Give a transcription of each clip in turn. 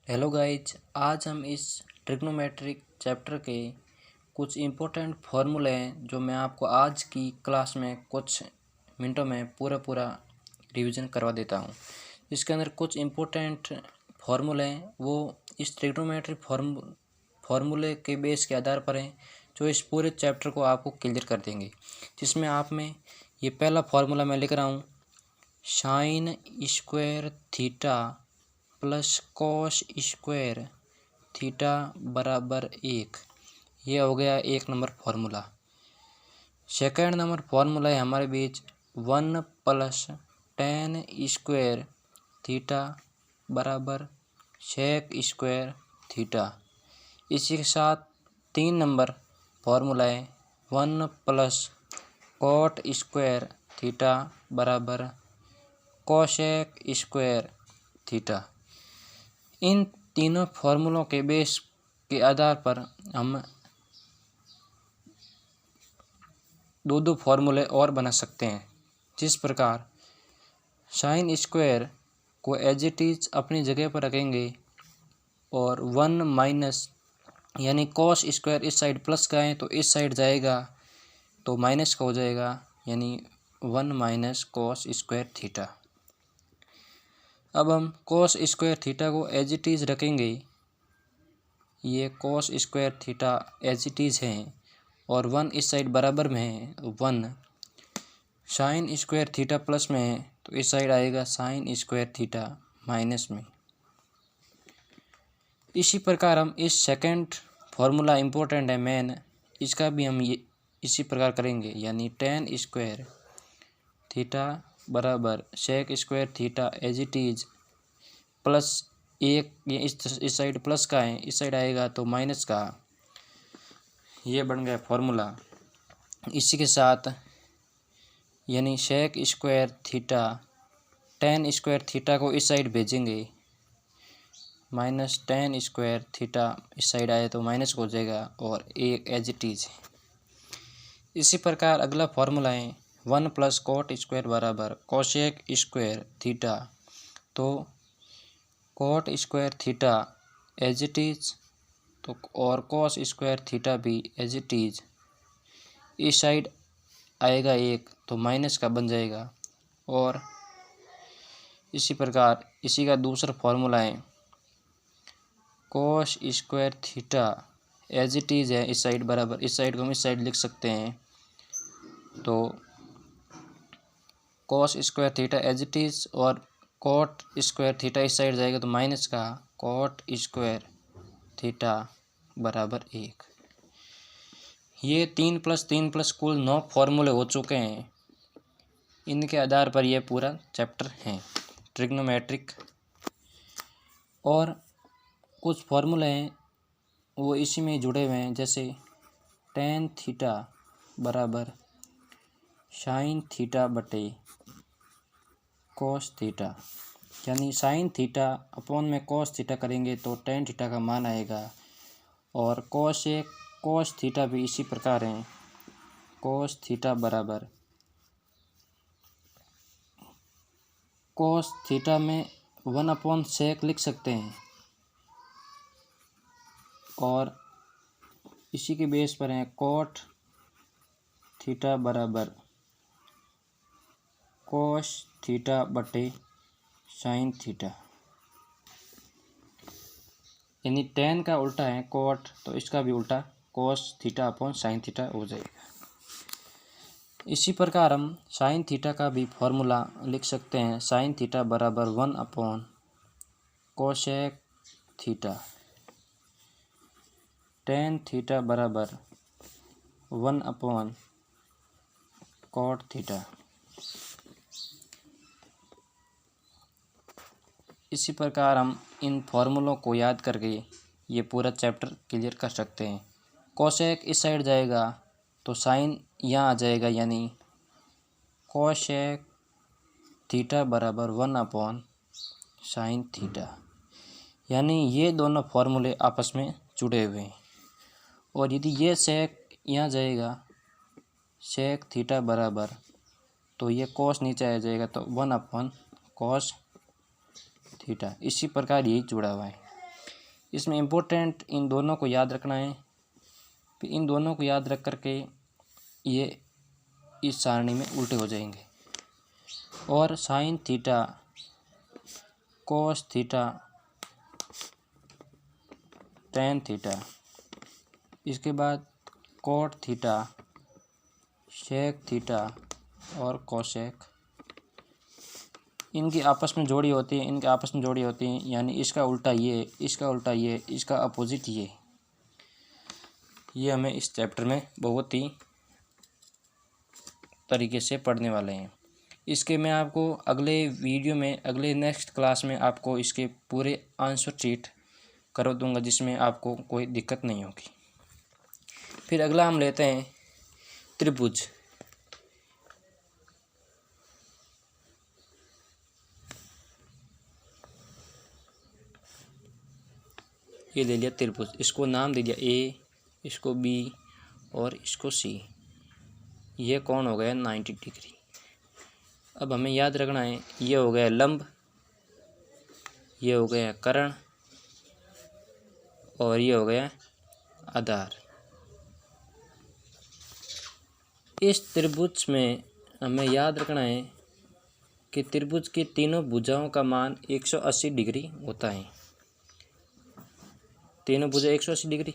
Hello guys, आज हम इस ट्रिग्नोमेट्रिक चैप्टर के कुछ इम्पोर्टेंट फार्मूले हैं जो मैं आपको आज की क्लास में कुछ मिनटों में पूरा रिवीजन करवा देता हूं। इसके अंदर कुछ इम्पोर्टेंट फार्मूले हैं, वो इस ट्रिग्नोमेट्रिक फार्मूले के बेस के आधार पर हैं जो इस पूरे चैप्टर को आपको क्लियर कर देंगे। जिसमें आप में ये पहला फार्मूला मैं लिख रहा हूँ, sine square theta plus cos square theta बराबर 1। ये हो गया एक number formula. Second number formula है हमारे बीच 1 प्लस टेन स्क्वायर थीटा बराबर सेक स्क्वायर थीटा। इसी के साथ 3 नंबर फार्मूला है 1 प्लस कॉट स्क्वायर थीटा बराबर कोसेक स्क्वायर थीटा। इन तीनों फार्मूलों के बेस के आधार पर हम दो फार्मूले और बना सकते हैं। जिस प्रकार साइन स्क्वायर को एज इट इज अपनी जगह पर रखेंगे और 1 माइनस यानी कॉस स्क्वायर इस साइड प्लस का है तो इस साइड जाएगा तो माइनस का हो जाएगा, यानी 1 माइनस कॉस स्क्वायर थीटा। अब हम कॉस स्क्वायर थीटा को एज इट इज रखेंगे। ये cos square theta as it is है और 1 इस साइड बराबर में है, 1 साइन स्क्वायर थीटा प्लस में है तो इस साइड आएगा साइन स्क्वायर थीटा माइनस में। इसी प्रकार हम इस सेकंड फार्मूला इम्पोर्टेंट है मेन, इसका भी हम ये इसी प्रकार करेंगे, यानी टेन स्क्वायर थीटा बराबर sec square theta as it is plus 1, ये इस साइड प्लस का है, इस साइड आएगा तो माइनस का। ये बन गया फार्मूला। इसी के साथ यानी sec square theta tan square theta को इस साइड भेजेंगे, माइनस टेन स्क्वायर थीटा इस साइड आए तो माइनस हो जाएगा और एक एज इट इज। इसी प्रकार अगला फार्मूला है 1 प्लस कॉट स्क्वायर बराबर कोसेक स्क्वायर थीटा। तो cot square theta as it is तो और कॉस स्क्वायर थीटा भी एज इट इज। इस साइड आएगा एक तो माइनस का बन जाएगा। और इसी प्रकार इसी का दूसरा फार्मूला है cos square theta as it is है, इस साइड बराबर, इस साइड को हम इस साइड लिख सकते हैं तो cos square theta as it is और कॉट स्क्वायर थीटा इस साइड जाएगा तो माइनस का कॉट स्क्वायर थीटा बराबर 1। ये 3 प्लस 3 प्लस कुल 9 फार्मूले हो चुके हैं। इनके आधार पर यह पूरा चैप्टर है ट्रिग्नोमेट्रिक। और कुछ फार्मूले हैं वो इसी में जुड़े हुए हैं, जैसे टेन थीटा बराबर साइन थीटा बटे कॉस थीटा, यानी साइन थीटा अपॉन में कॉस थीटा करेंगे तो टेन थीटा का मान आएगा। और कॉस थीटा भी इसी प्रकार है, कॉस थीटा बराबर कॉस थीटा में 1 अपॉन सेक लिख सकते हैं और इसी के बेस पर है कॉट थीटा बराबर कॉस थीटा बटे साइन थीटा, यानी टेन का उल्टा है कॉट तो इसका भी उल्टा cos theta upon sine theta हो जाएगा। इसी प्रकार हम साइन थीटा का भी फॉर्मूला लिख सकते हैं, साइन थीटा बराबर 1 upon cosec theta, tan theta बराबर 1 अपॉन कॉट थीटा। इसी प्रकार हम इन फार्मूलों को याद करके ये पूरा चैप्टर क्लियर कर सकते हैं। कोसेक इस साइड जाएगा तो साइन यहाँ आ जाएगा, यानी कोसेक थीटा बराबर 1 अपॉन साइन थीटा, यानी ये दोनों फार्मूले आपस में जुड़े हुए हैं। और यदि ये सेक यहाँ जाएगा, सेक थीटा बराबर, तो ये कोस नीचे आ जाएगा तो 1 अपॉन कोस थीटा। इसी प्रकार ये जुड़ा हुआ है। इसमें इम्पोर्टेंट इन दोनों को याद रखना है। फिर इन दोनों को याद रख करके ये इस सारणी में उल्टे हो जाएंगे। और sine theta, cos theta, tan theta, इसके बाद कोट थीटा, सेक थीटा और कोसेक, इनकी आपस में जोड़ी होती है, इनके आपस में जोड़ी होती हैं, यानी इसका उल्टा ये, इसका उल्टा ये, इसका अपोजिट ये हमें इस चैप्टर में बहुत ही तरीके से पढ़ने वाले हैं। इसके मैं आपको अगले वीडियो में, अगले नेक्स्ट क्लास में आपको इसके पूरे आंसर शीट कर दूंगा, जिसमें आपको कोई दिक्कत नहीं होगी। फिर अगला हम लेते हैं त्रिभुज। ये ले लिया त्रिभुज, इसको नाम दे दिया ए, इसको बी और इसको सी। ये कौन हो गया 90 डिग्री। अब हमें याद रखना है, ये हो गया लंब, ये हो गया कर्ण और ये हो गया आधार। इस त्रिभुज में हमें याद रखना है कि त्रिभुज की तीनों भुजाओं का मान 180 डिग्री होता है। तीनों भुजा 180 डिग्री।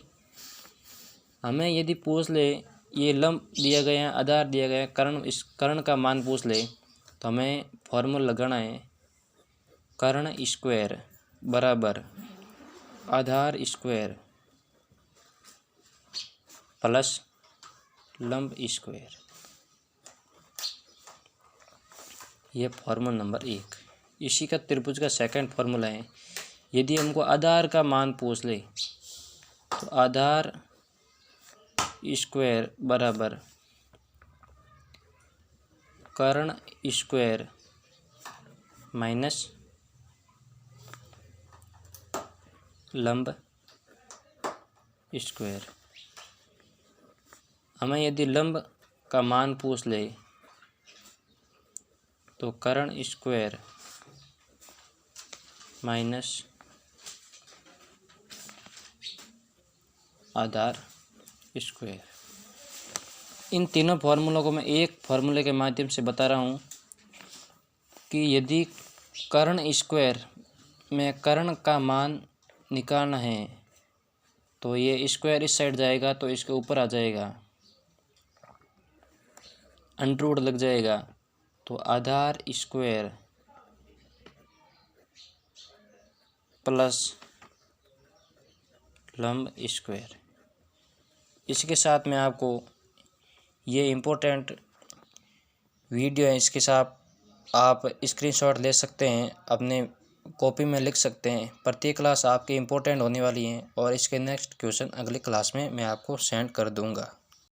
हमें यदि पूछ ले, ये लंब दिया गया है, आधार दिया गया है, कर्ण, इस कर्ण का मान पूछ ले, तो हमें फॉर्मूला लगाना है कर्ण स्क्वायर बराबर आधार स्क्वायर प्लस लंब स्क्वायर। ये फार्मूला नंबर 1। इसी का त्रिभुज का सेकंड फार्मूला है, यदि हमको आधार का मान पूछ ले तो आधार स्क्वायर बराबर कर्ण स्क्वायर माइनस लंब स्क्वायर। हमें यदि लंब का मान पूछ ले तो कर्ण स्क्वायर माइनस आधार स्क्वायर। इन तीनों फार्मूलों को मैं एक फार्मूले के माध्यम से बता रहा हूँ कि यदि कर्ण स्क्वायर में कर्ण का मान निकालना है तो ये स्क्वायर इस साइड जाएगा तो इसके ऊपर आ जाएगा, अंडर रूट लग जाएगा, तो आधार स्क्वायर प्लस लंब स्क्वायर। इसके साथ में आपको ये इम्पोर्टेंट वीडियो है, इसके साथ आप स्क्रीनशॉट ले सकते हैं, अपने कॉपी में लिख सकते हैं। प्रत्येक क्लास आपकी इम्पोर्टेंट होने वाली है और इसके नेक्स्ट क्वेश्चन अगली क्लास में मैं आपको सेंड कर दूंगा।